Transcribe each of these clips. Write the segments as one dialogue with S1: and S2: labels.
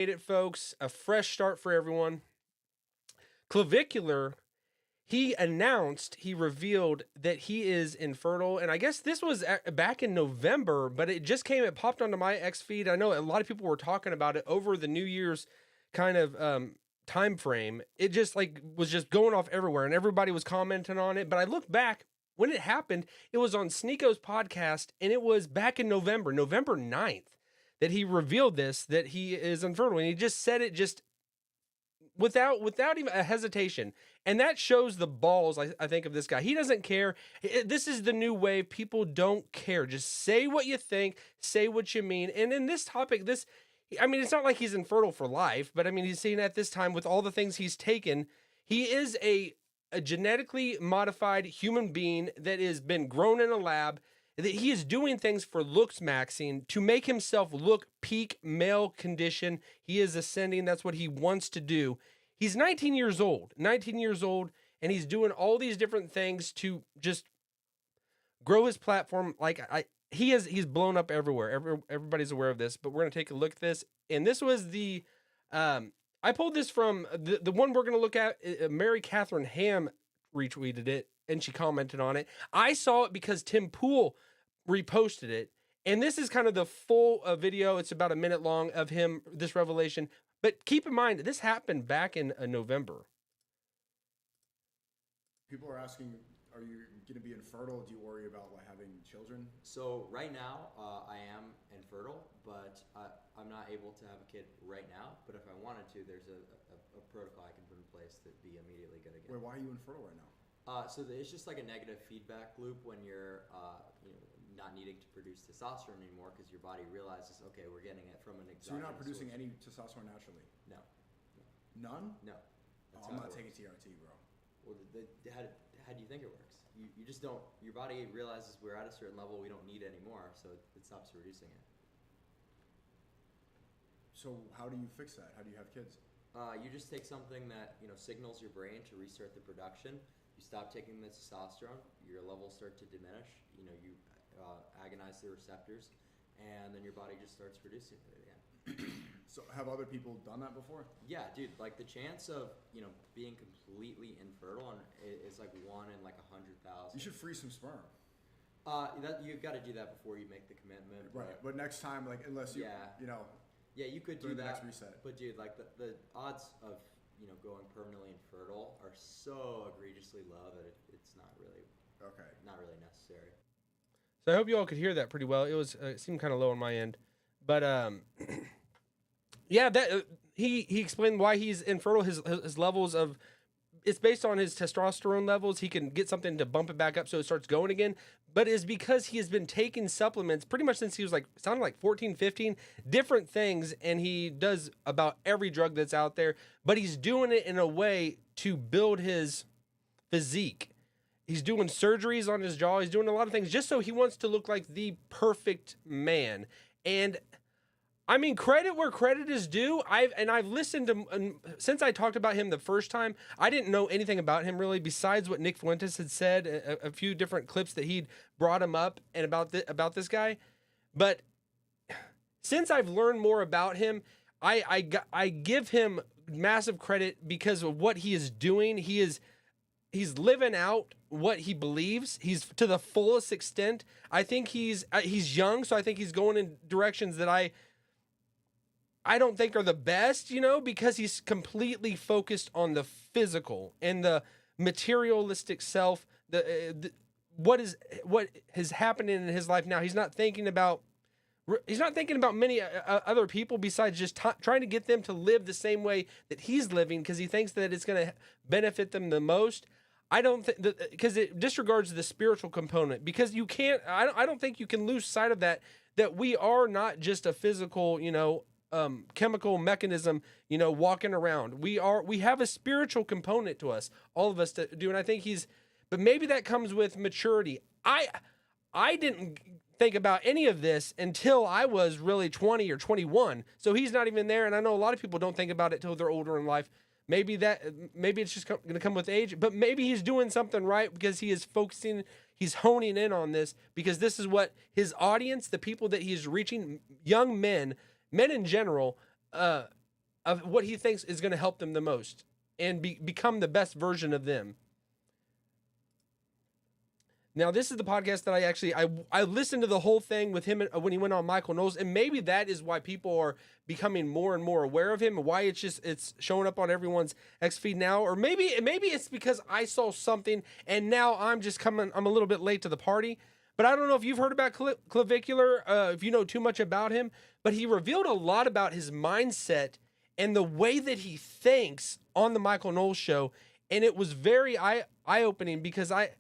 S1: it, folks. A fresh start for everyone. Clavicular, he revealed that he is infertile. And I guess this was back in November, but it popped onto my X feed. I know a lot of people were talking about it over the New Year's kind of time frame. It just was just going off everywhere and everybody was commenting on it. But I looked back when it happened, it was on Sneako's podcast, and it was back in November 9th, that he revealed this, that he is infertile. And he just said it just without even a hesitation. And that shows the balls, I think, of this guy. He doesn't care. This is the new wave. People don't care. Just say what you think, say what you mean. And in this topic, it's not like he's infertile for life, but he's saying at this time with all the things he's taken, he is a genetically modified human being that has been grown in a lab, that he is doing things for looks maxing to make himself look peak male condition. He is ascending. That's what he wants to do. He's 19 years old, and he's doing all these different things to just grow his platform. He's blown up everywhere. Everybody's aware of this, but we're going to take a look at this. And this was I pulled this from the one we're going to look at. Mary Catherine Ham retweeted it, and she commented on it. I saw it because Tim Pool reposted it. And this is kind of the full video. It's about a minute long of this revelation. But keep in mind, this happened back in November.
S2: People are asking, are you going to be infertile? Do you worry about having children?
S3: So right now, I am infertile, but I'm not able to have a kid right now. But if I wanted to, there's a protocol I can put in place to be immediately good again.
S2: Wait, why are you infertile right now?
S3: It's just like a negative feedback loop when you're not needing to produce testosterone anymore because your body realizes, okay, we're getting it from an exogenous
S2: So you're not producing
S3: source.
S2: any testosterone naturally?
S3: No.
S2: None?
S3: No.
S2: I'm not taking TRT, bro.
S3: Well, how do you think it works? You just don't. Your body realizes we're at a certain level we don't need anymore, so it stops producing it.
S2: So how do you fix that? How do you have kids?
S3: You just take something that signals your brain to restart the production. You stop taking the testosterone, your levels start to diminish. You agonize the receptors, and then your body just starts producing it again.
S2: So have other people done that before?
S3: Yeah, dude. Like the chance of being completely infertile is like 1 in 100,000.
S2: You should freeze some sperm.
S3: You've got to do that before you make the commitment.
S2: Right, but next time, unless you,
S3: Yeah, you could do that.
S2: The next reset.
S3: But dude, the odds of going permanently infertile are so egregiously low that it's not really necessary.
S1: So I hope you all could hear that pretty well. It seemed kind of low on my end, but yeah, that he explained why he's infertile. His levels of it's based on his testosterone levels. He can get something to bump it back up so it starts going again. But it's because he has been taking supplements pretty much since he was sounded like 14, 15, different things. And he does about every drug that's out there, but he's doing it in a way to build his physique. He's doing surgeries on his jaw. He's doing a lot of things just so he wants to look like the perfect man. And credit where credit is due. I've listened to, since I talked about him the first time, I didn't know anything about him really besides what Nick Fuentes had said, a few different clips that he'd brought him up and about this guy. But since I've learned more about him, I give him massive credit because of what he is doing. He's living out what he believes. He's to the fullest extent. I think he's young, so I think he's going in directions that I don't think are the best, because he's completely focused on the physical and the materialistic self. What is happening in his life now. He's not thinking about many other people besides just trying to get them to live the same way that he's living because he thinks that it's going to benefit them the most. I don't think because it disregards the spiritual component because you can't. I don't think you can lose sight of that we are not just a physical, chemical mechanism, walking around. We have a spiritual component to us, all of us to do. And I think but maybe that comes with maturity. I didn't think about any of this until I was really 20 or 21. So he's not even there. And I know a lot of people don't think about it till they're older in life. Maybe it's just going to come with age, but maybe he's doing something right because he is focusing, he's honing in on this because this is what his audience, the people that he's reaching, young men in general, of what he thinks is going to help them the most and become the best version of them. Now, this is the podcast that I listened to the whole thing with him when he went on Michael Knowles, and maybe that is why people are becoming more and more aware of him, and why it's showing up on everyone's X feed now, or maybe it's because I saw something and now I'm a little bit late to the party. But I don't know if you've heard about Clavicular, if you know too much about him, but he revealed a lot about his mindset and the way that he thinks on the Michael Knowles show, and it was very eye-opening because I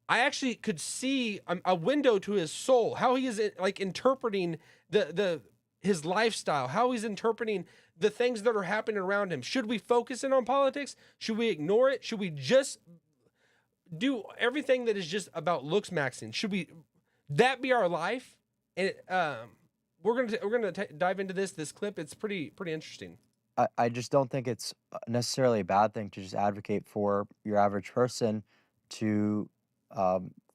S1: actually could see a window to his soul, how he is like interpreting his lifestyle, how he's interpreting the things that are happening around him. Should we focus in on politics? Should we ignore it? Should we just do everything that is just about looks maxing? Should that be our life? And we're gonna dive into this clip. It's pretty interesting.
S4: I just don't think it's necessarily a bad thing to just advocate for your average person to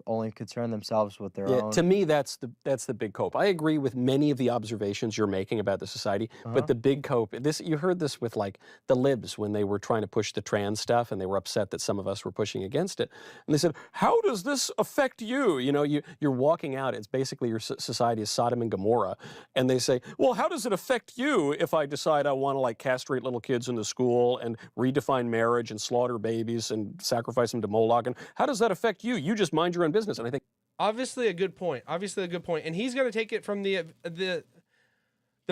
S4: only concern themselves with their own.
S5: To me, that's the big cope. I agree with many of the observations you're making about the society, but the big cope, you heard this with like the libs when they were trying to push the trans stuff, and they were upset that some of us were pushing against it. And they said, how does this affect you? You know, you're walking out, it's basically your society is Sodom and Gomorrah. And they say, well, how does it affect you if I decide I want to like castrate little kids in the school and redefine marriage and slaughter babies and sacrifice them to Moloch? And how does that affect you? You just mind your own business. And I think
S1: obviously a good point. And he's going to take it from the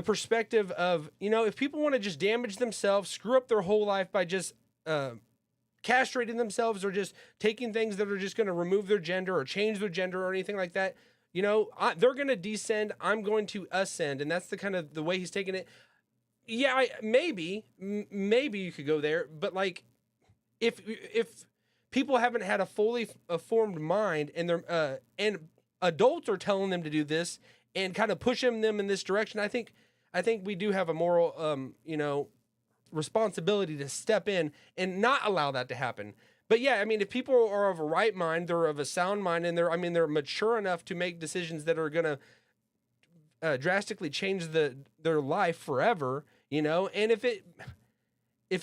S1: perspective of, you know, if people want to just damage themselves, screw up their whole life by just castrating themselves, or just taking things that are just going to remove their gender or change their gender or anything like that, you know, they're going to descend, I'm going to ascend. And that's the kind of the way he's taking it. Yeah, maybe you could go there, but like if people haven't had a fully formed mind, and they're and adults are telling them to do this and kind of pushing them in this direction, I think we do have a moral, responsibility to step in and not allow that to happen. But yeah, I mean, if people are of a right mind, they're of a sound mind, and they're mature enough to make decisions that are gonna drastically change their life forever, you know, and if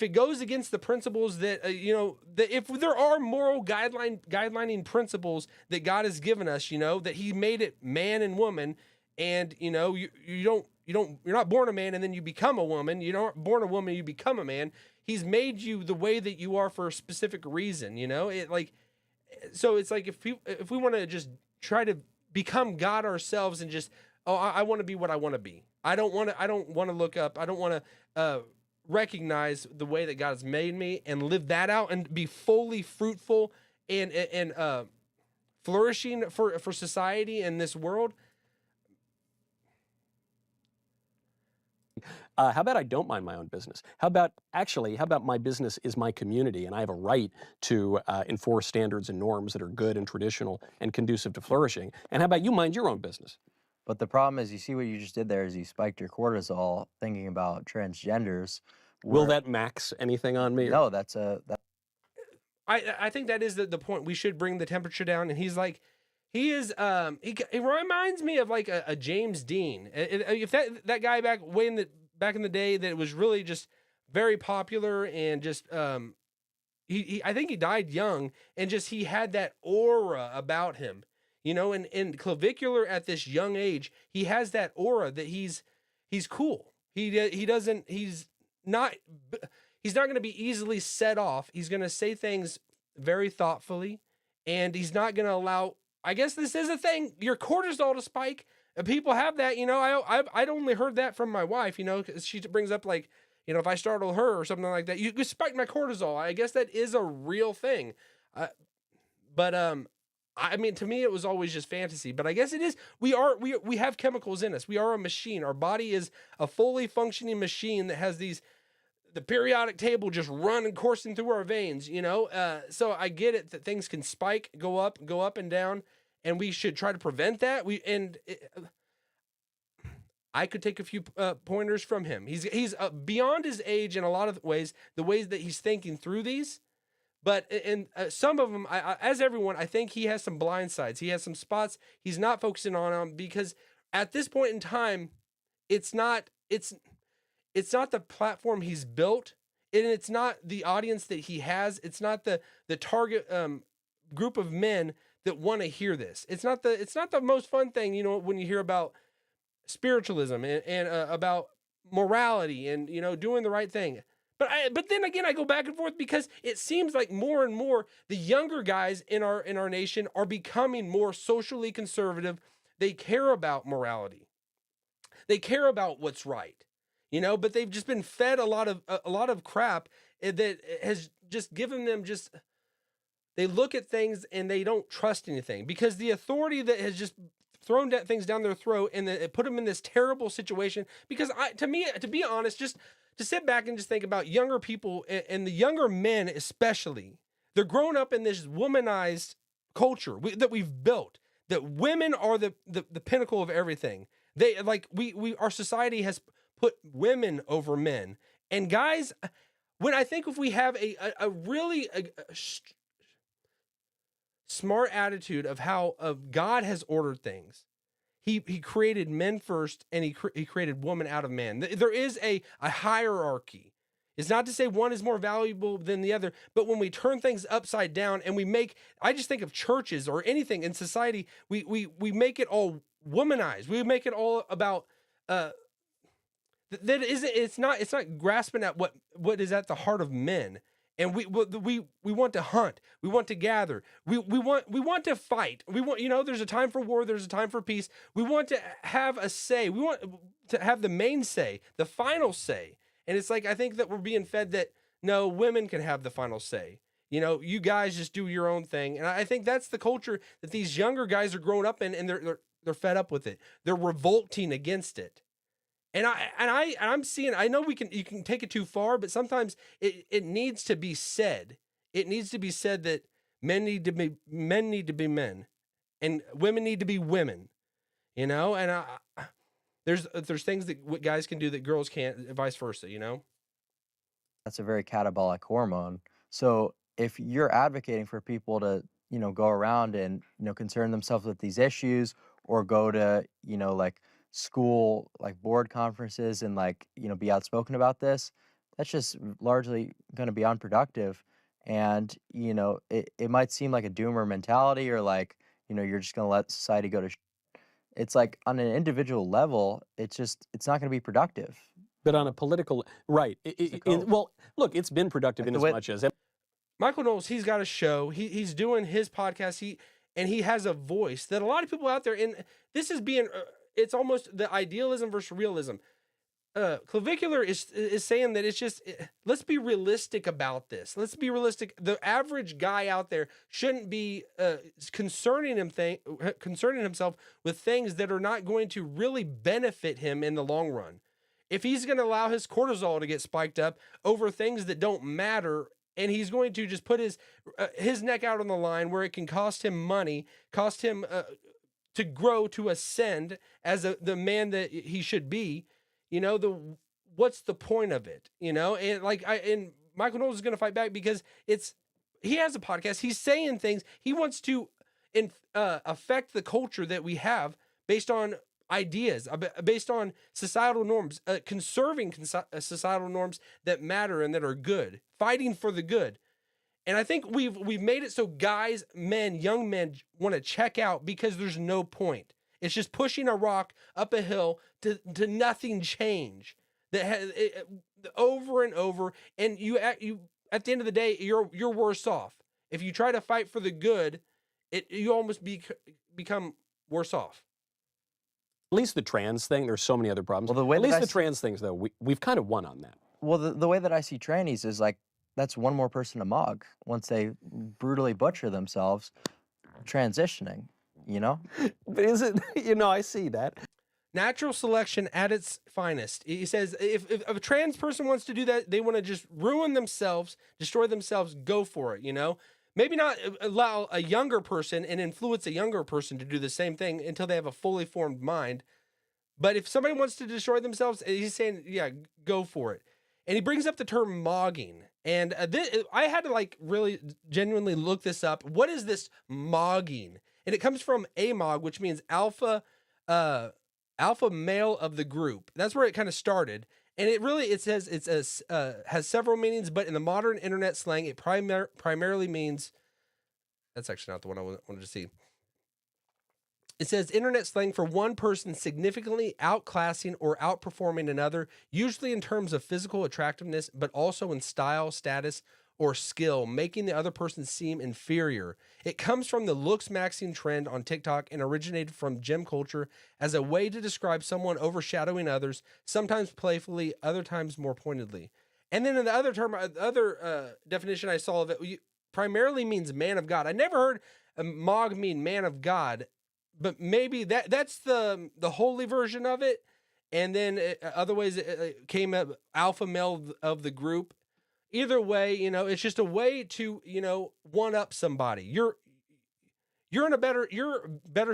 S1: it goes against the principles that, that if there are moral guidelining principles that God has given us, you know, that he made it man and woman, and, you know, you're not born a man and then you become a woman. You're not born a woman, you become a man. He's made you the way that you are for a specific reason, you know, so it's like, if we want to just try to become God ourselves and just, I want to be what I want to be. I don't want to look up. I don't want to, recognize the way that God has made me and live that out and be fully fruitful and flourishing for society and this world.
S5: How about I don't mind my own business? How about my business is my community, and I have a right to enforce standards and norms that are good and traditional and conducive to flourishing? And how about you mind your own business?
S4: But the problem is, you see what you just did there is you spiked your cortisol thinking about transgenders.
S5: Will that max anything on me?
S4: No,
S1: I think that is the point. We should bring the temperature down. And he's like, he reminds me of like a James Dean. If that guy back in the day that was really just very popular, and just I think he died young, and just he had that aura about him. You know, and Clavicular at this young age, he has that aura that he's cool. He's not going to be easily set off. He's going to say things very thoughtfully, and he's not going to allow, I guess this is a thing, your cortisol to spike. People have that, you know. I'd only heard that from my wife, you know, because she brings up like, you know, if I startle her or something like that, you spike my cortisol. I guess that is a real thing. I mean, to me, it was always just fantasy, but I guess it is. We have chemicals in us. We are a machine. Our body is a fully functioning machine that has the periodic table just running, coursing through our veins, you know? So I get it that things can spike, go up and down, and we should try to prevent that. I could take a few pointers from him. He's beyond his age in a lot of ways, the ways that he's thinking through these. But in some of them, as everyone, I think he has some blind sides. He has some spots he's not focusing on because at this point in time, it's It's not the platform he's built, and it's not the audience that he has. It's not the target group of men that want to hear this. It's not the most fun thing, you know, when you hear about spiritualism and about morality and, you know, doing the right thing. But then again, I go back and forth because it seems like more and more the younger guys in our nation are becoming more socially conservative. They care about morality. They care about what's right, you know. But they've just been fed a lot of crap that has just given them just. They look at things and they don't trust anything because the authority that has just thrown things down their throat and it put them in this terrible situation. Because to be honest, just to sit back and just think about younger people and the younger men especially, they're growing up in this womanized culture that we've built, that women are the pinnacle of everything. They like our society has put women over men. And guys, when I think if we have a really smart attitude of how God has ordered things, He created men first, and he created woman out of man. There is a hierarchy. It's not to say one is more valuable than the other, but when we turn things upside down and I just think of churches or anything in society, we make it all womanized. We make it all about it's not grasping at what is at the heart of men. And we want to hunt. We want to gather. We want to fight. We want, you know, there's a time for war. There's a time for peace. We want to have a say. We want to have the main say, the final say. And it's like, I think that we're being fed that no, women can have the final say. You know, you guys just do your own thing. And I think that's the culture that these younger guys are growing up in, and they're fed up with it. They're revolting against it. And I'm seeing, I know you can take it too far, but sometimes it needs to be said. It needs to be said that men need to be men and women need to be women, you know? And there's things that guys can do that girls can't, vice versa, you know?
S4: That's a very catabolic hormone. So if you're advocating for people to, you know, go around and, you know, concern themselves with these issues, or go to, you know, like school, like board conferences, and like, you know, be outspoken about this, that's just largely going to be unproductive. And, you know, it might seem like a doomer mentality, or like, you know, you're just going to let society go to it's like on an individual level, it's not going to be productive.
S5: But on a political, right. Well, look, it's been productive
S4: Like
S5: in as much as
S1: Michael Knowles, he's got a show. He's doing his podcast. He has a voice that a lot of people out there, and this is being, it's almost the idealism versus realism. Clavicular is saying that it's just, let's be realistic about this. Let's be realistic. The average guy out there shouldn't be concerning himself with things that are not going to really benefit him in the long run. If he's going to allow his cortisol to get spiked up over things that don't matter, and he's going to just put his neck out on the line where it can cost him money, cost him to grow, to ascend as the man that he should be, you know, what's the point of it? You know, and Michael Knowles is going to fight back because he has a podcast. He's saying things. He wants to affect the culture that we have based on ideas, based on societal norms, conserving societal norms that matter and that are good, fighting for the good. And I think we've made it so guys, young men want to check out because there's no point. It's just pushing a rock up a hill to nothing change that has over and over. And you at the end of the day, you're worse off. If you try to fight for the good, you almost become worse off.
S5: At least the trans thing, there's so many other problems.
S4: Well, the way
S5: at least the trans things, though, we've kind of won on that.
S4: Well, the way that I see trannies is like, that's one more person to mug once they brutally butcher themselves transitioning, you know?
S5: But is it, you know, I see that.
S1: Natural selection at its finest. He says if a trans person wants to do that, they want to just ruin themselves, destroy themselves, go for it, you know? Maybe not allow a younger person and influence a younger person to do the same thing until they have a fully formed mind. But if somebody wants to destroy themselves, he's saying, yeah, go for it. And he brings up the term mogging. And I had to like really genuinely look this up. What is this mogging? And it comes from AMOG, which means alpha male of the group. That's where it kind of started. And it says has several meanings, but in the modern internet slang, it primarily means. That's actually not the one I wanted to see. It says internet slang for one person significantly outclassing or outperforming another, usually in terms of physical attractiveness, but also in style, status, or skill, making the other person seem inferior. It comes from the looks maxing trend on TikTok and originated from gym culture as a way to describe someone overshadowing others, sometimes playfully, other times more pointedly. And then in the other definition I saw of it, primarily means man of God. I never heard Mog mean man of God, but maybe that's the holy version of it. And then other ways it came up alpha male of the group. Either way, it's just a way to, one up somebody. You're in a better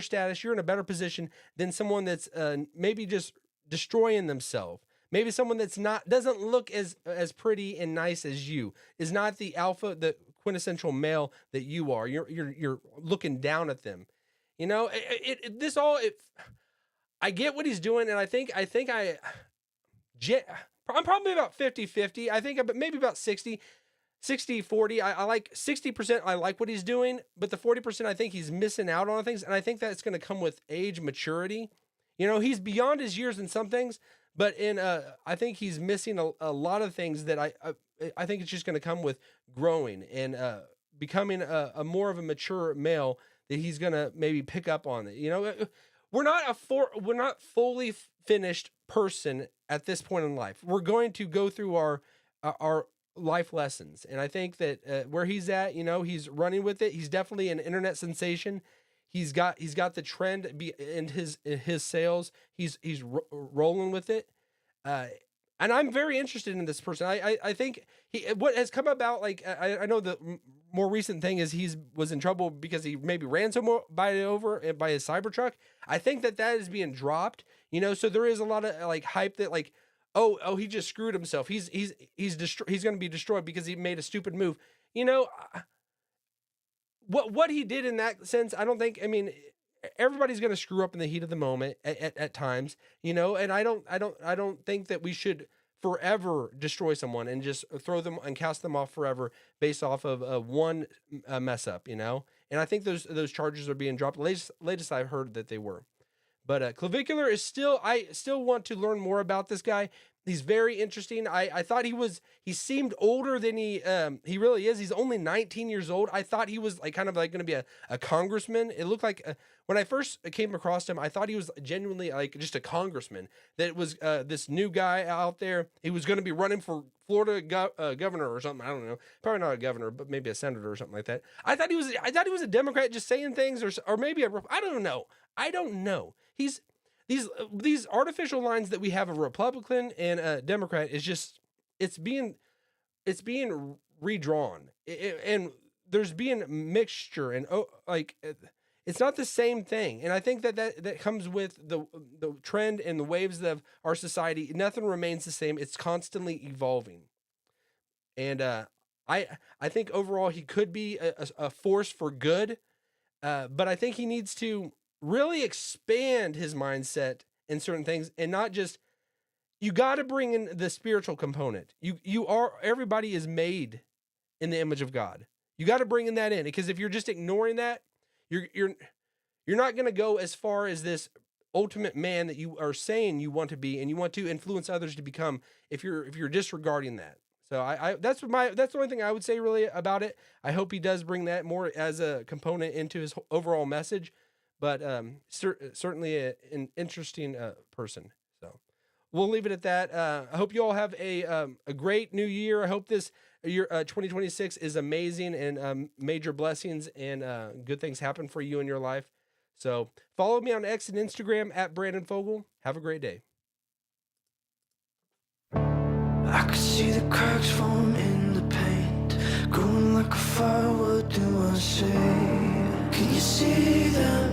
S1: status. You're in a better position than someone that's maybe just destroying themselves. Maybe someone that's doesn't look as pretty and nice as you, is not the alpha, the quintessential male that you are. You're looking down at them. I get what he's doing, and I'm probably about 50-50. I think maybe about 60-40. I like 60%. I like what he's doing, but the 40% I think he's missing out on things, and I think that's going to come with age, maturity. He's beyond his years in some things, but I think he's missing a lot of things that I think it's just going to come with growing and becoming a more of a mature male that he's going to maybe pick up on it. We're not fully finished person at this point in life. We're going to go through our life lessons. And I think that where he's at, he's running with it. He's definitely an internet sensation. He's got the trend in his sales. He's rolling with it. And I'm very interested in this person. I think what has come about, like, I know the more recent thing is was in trouble because he maybe ran somebody over by his Cybertruck. I think that is being dropped, so there is a lot of like hype that like, oh, he just screwed himself. He's going to be destroyed because he made a stupid move. What he did in that sense, I mean, everybody's going to screw up in the heat of the moment at times, and I don't think that we should forever destroy someone and just throw them and cast them off forever based off of one mess up, and I think those charges are being dropped. Latest I heard that they were. But Clavicular I still want to learn more about this guy. He's very interesting. I thought he seemed older than he really is. He's only 19 years old. I thought he was like kind of like going to be a congressman. It looked like when I first came across him, I thought he was genuinely like just a congressman. That it was this new guy out there. He was going to be running for Florida governor or something. I don't know. Probably not a governor, but maybe a senator or something like that. I thought he was a Democrat just saying things, or maybe I don't know. These artificial lines that we have of Republican and a Democrat is just it's being redrawn, and there's being mixture and it's not the same thing. And I think that comes with the trend and the waves of our society. Nothing remains the same. It's constantly evolving. And I think overall he could be a force for good, but I think he needs to really expand his mindset in certain things, and not just, you got to bring in the spiritual component. Everybody is made in the image of God. You got to bring in that in, because if you're just ignoring that, you're not going to go as far as this ultimate man that you are saying you want to be, and you want to influence others to become, if you're disregarding that. So that's the only thing I would say really about it. I hope he does bring that more as a component into his overall message. But certainly an interesting person. So we'll leave it at that. I hope you all have a great new year. I hope this year 2026 is amazing, and major blessings and good things happen for you in your life. So follow me on X and Instagram at Brandon Fogel. Have a great day.
S6: I could see the cracks form in the paint, growing like a fire. What do I say? Can you see them?